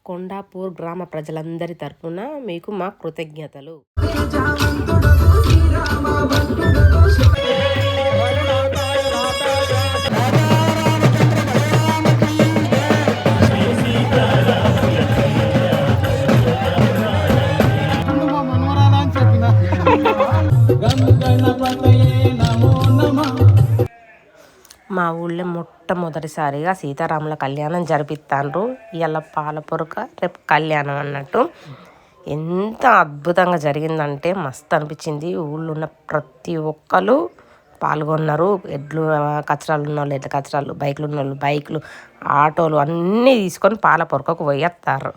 కొండాపూర్ గ్రామ ప్రజలందరి తరపున మీకు మా కృతజ్ఞతలు. మా ఊళ్ళో మొట్టమొదటిసారిగా సీతారాముల కళ్యాణం జరిపిస్తాండ్రు. ఇవాళ పాలపొరక, రేపు కళ్యాణం అన్నట్టు. ఎంత అద్భుతంగా జరిగిందంటే మస్తు అనిపించింది. ఊళ్ళో ఉన్న ప్రతి ఒక్కరు పాల్గొన్నారు. ఎడ్లు కచరాలు ఉన్న వాళ్ళు ఎడ్ల కచరాలు, బైకులు ఉన్న వాళ్ళు బైకులు, ఆటోలు అన్నీ తీసుకొని పాలపొరకకు పోయేస్తారు.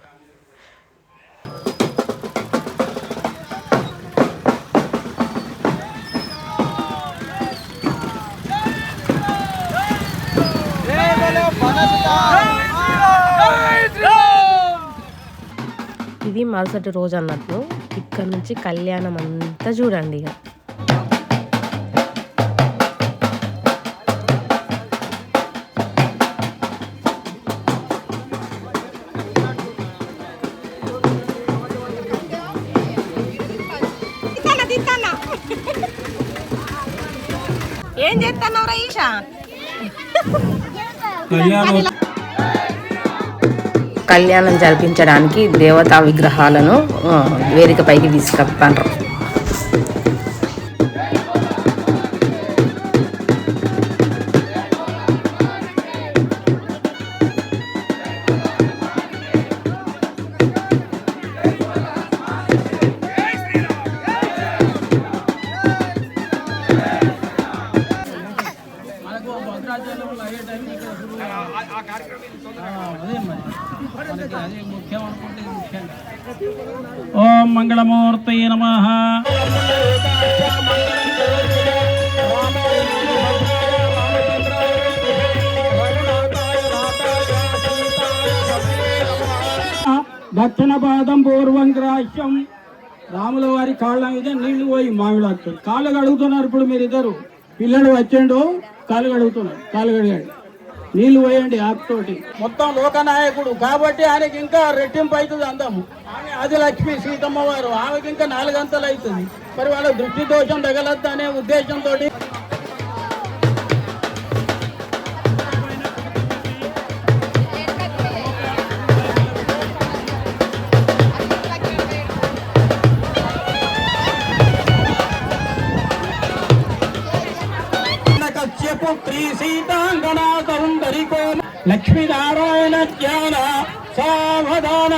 ఇది మరుసటి రోజు అన్నట్టు. ఇక్కడ నుంచి కళ్యాణం అంతా చూడండి. ఇక ఏం చేస్తున్నావు ఈషా? కళ్యాణం జరిపించడానికి దేవతా విగ్రహాలను వేదిక పైకి తీసుకెళ్తారు. ఓం మంగళమూర్తయే నమః. దక్షిణ పాదం పూర్వం గ్రాహ్యం. రాముల వారి కాళ్ళ మీద నీళ్లు పోయి మామిడాకులు కాళ్ళు కడుగుతున్నారు. ఇప్పుడు మీరు ఇద్దరు పిల్లలు వచ్చిండు, కాళ్ళు కడుగుతున్నారు. కాళ్ళు కడిగాడు, నీళ్లు పోయండి ఆకుతోటి. మొత్తం లోకనాయకుడు కాబట్టి ఆయనకి ఇంకా రెట్టింపు అవుతుంది అందము. ఆమె ఆదిలక్ష్మి సీతమ్మ వారు, ఆమెకి ఇంకా 4 గంటలు అవుతుంది. మరి వాళ్ళ దృష్టి దోషం తగలద్దు అనే ఉద్దేశంతో పుత్రి సీతాంగనా సౌందరికో లక్ష్మీనారాయణ జ్ఞాన సావధాన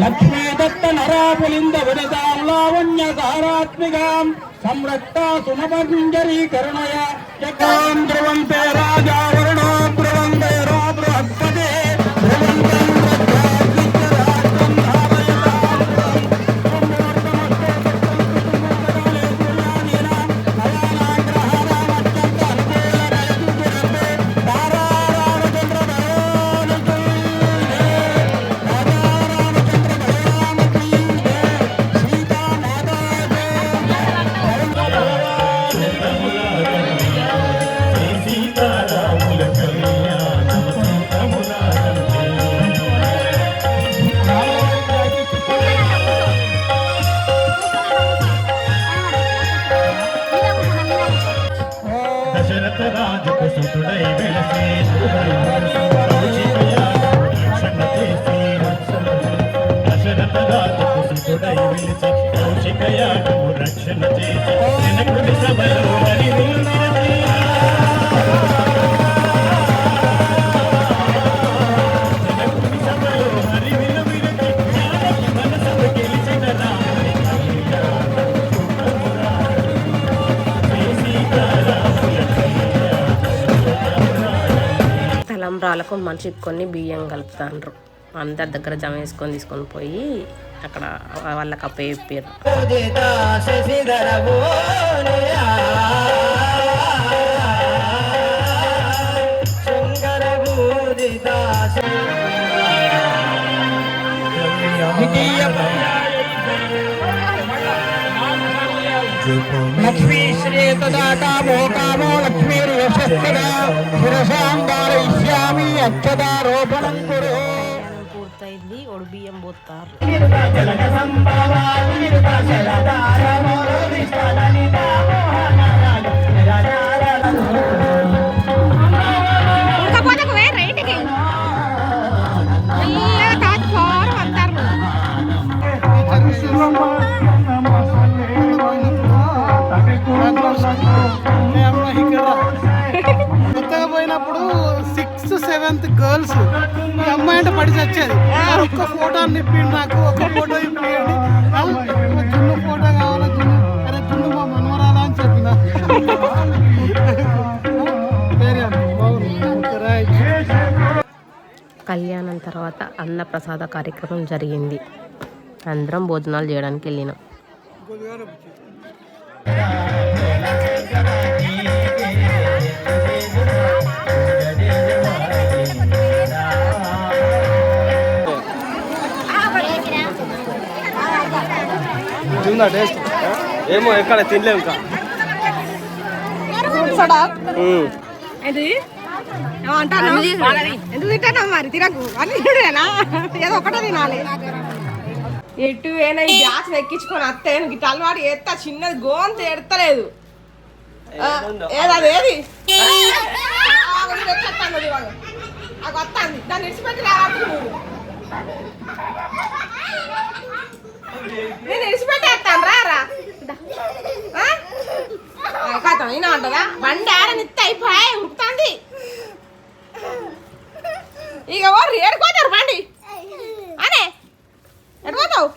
లక్ష్మీ దత్త నరాపులింద వినతాం లావణ్య సారాత్మికాం సంరక్త సుమపంజరీకరణయ జగాం ధ్రువం తే రాజా వరుణో ధ్రువం దేరో బృహస్పతి రక్షణ చేసి సభలో తలంబ్రాలకు మనిషి కొన్ని బియ్యం కలుపుతాండ్రు. అందరి దగ్గర జమ వేసుకొని తీసుకొని పోయి అక్కడ వాళ్ళకి అప్పయ్యారు. లక్ష్మీ శ్రేతదాకామో కామో లక్ష్మీర్యశస్కదా శిరసాం ధారయిష్యామి అక్షదారోపణం కురు. పూర్తయింది. ఒడి బియ్యం పోతారు. కొత్తగా పోయినప్పుడు 6th 7th గర్ల్స్ ఈ అమ్మాయి అంటే పడి చచ్చేది. ఒక్క ఫోటో నిప్పిండి, నాకు ఒక ఫోటో ఇప్పిండి, జున్ను ఫోటో కావాలా, జున్ను అరే జున్ను మా మనవరాలా అని చెప్పిన. కళ్యాణం తర్వాత అన్నప్రసాద కార్యక్రమం జరిగింది. అందరం భోజనాలు చేయడానికి వెళ్ళినాం. టేస్ట్ ఏమో ఎక్కడ తినలేము ఇంకా. ఎందుకు తింటాను మరి తినకు అని ఏదో ఒకటే తినాలి. ఎటు అయినా ఈ గ్యాస్ ఎక్కించుకొని అత్తే ఇట్లా అలవాటు ఎత్తా చిన్నది గోంత ఎడతలేదు. ఏది వస్తాంది దాన్ని ఇడిచిపెట్టి రావద్దు. నేను ఇడిచిపెట్టేస్తాను రా కథ అయినా ఉంటుందా బండి ఆడనిత్తే అయిపోయి ఉరుకుతుంది. ఇక ఓరు ఏడుకోతారు బండి అనే ఎడుకోతావు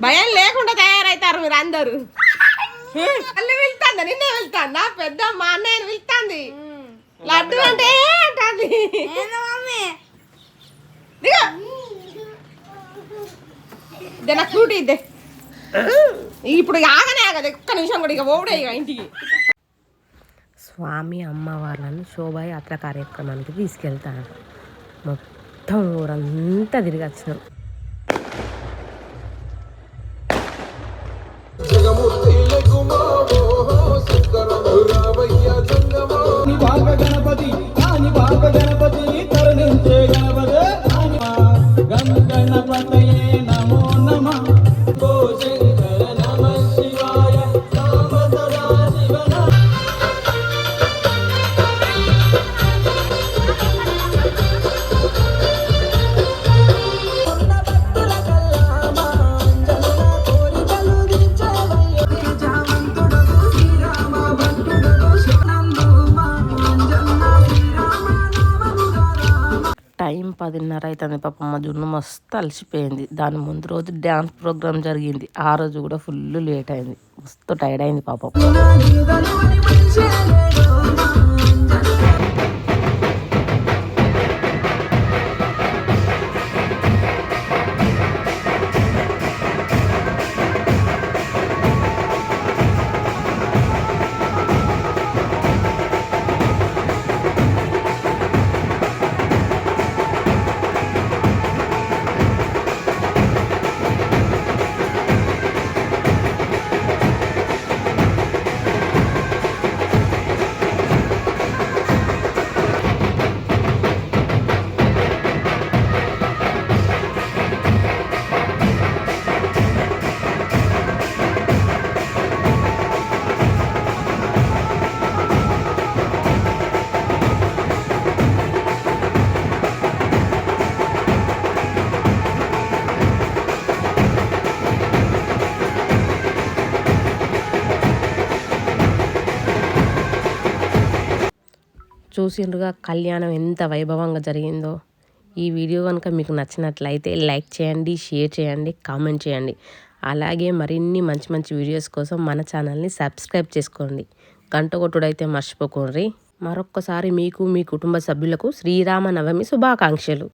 భయం లేకుండా తయారవుతారు మీరు అందరు. మళ్ళీ వెళ్తాందా నిన్నే వెళ్తాందా పెద్ద మా అన్నయ్యని వెళ్తాంది. లడ్డు అంటే అంటుంది నాకు ఫ్రూట్ ఇద్దే. ఇప్పుడు ఆగనే ఆగదు ఒక్క నిమిషం కూడా ఇక ఓడే ఇక ఇంటికి. స్వామి అమ్మవార్లను శోభాయాత్ర కార్యక్రమానికి తీసుకెళ్తాను. మొత్తం ఊరంతా తిరిగి వచ్చినాం. గణపతి గణపతి కరుణించే గణపతి నమో నమః. టైం 10:30 అవుతుంది. పాపం మా జున్ను మస్తు అలసిపోయింది. దాని ముందు రోజు డ్యాన్స్ ప్రోగ్రామ్ జరిగింది. ఆ రోజు కూడా ఫుల్ లేట్ అయింది. మస్తు టైర్డ్ అయింది పాపం. చూసిండ్రుగా కళ్యాణం ఎంత వైభవంగా జరిగిందో. ఈ వీడియో కనుక మీకు నచ్చినట్లయితే లైక్ చేయండి, షేర్ చేయండి, కామెంట్ చేయండి. అలాగే మరిన్ని మంచి మంచి వీడియోస్ కోసం మన ఛానల్ని సబ్స్క్రైబ్ చేసుకోండి. గంట కొట్టుడైతే మర్చిపోకండి. మరొక్కసారి మీకు మీ కుటుంబ సభ్యులకు శ్రీరామనవమి శుభాకాంక్షలు.